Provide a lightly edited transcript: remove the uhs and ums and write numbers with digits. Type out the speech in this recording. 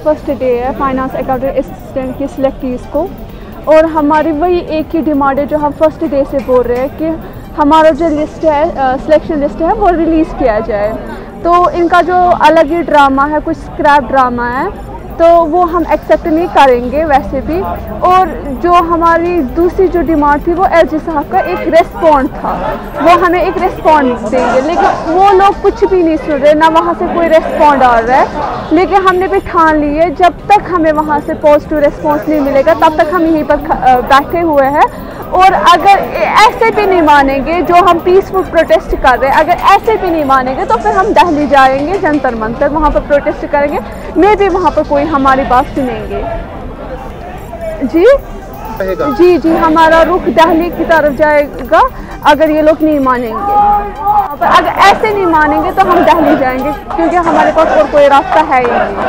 First day है finance accountant assistant की सिलेक्टीज को, और हमारी वही एक ही डिमांड है जो हम फर्स्ट डे से बोल रहे हैं कि हमारा जो लिस्ट है, सिलेक्शन लिस्ट है, वो रिलीज़ किया जाए। तो इनका जो अलग ही ड्रामा है, कुछ स्क्रैप ड्रामा है, तो वो हम एक्सेप्ट नहीं करेंगे वैसे भी। और जो हमारी दूसरी जो डिमांड थी वो एलजी साहब का एक रेस्पॉन्ड था, वो हमें एक रेस्पॉन्ड देंगे, लेकिन वो लोग कुछ भी नहीं सुन रहे, ना वहाँ से कोई रेस्पॉन्ड आ रहा है। लेकिन हमने भी ठान ली है जब तक हमें वहाँ से पॉजिटिव रेस्पॉन्स नहीं मिलेगा तब तक हम यहीं पर बैठे हुए हैं। और अगर ऐसे भी नहीं मानेंगे, जो हम पीसफुल प्रोटेस्ट कर रहे हैं, अगर ऐसे भी नहीं मानेंगे तो फिर हम दिल्ली जाएंगे, जंतर मंतर, वहाँ पर प्रोटेस्ट करेंगे। मे भी वहाँ पर कोई हमारी बात सुनेंगे। जी जी, हमारा रुख दिल्ली की तरफ जाएगा अगर ये लोग नहीं मानेंगे। अगर ऐसे नहीं मानेंगे तो हम दिल्ली जाएंगे, क्योंकि हमारे पास और कोई रास्ता है ही नहीं।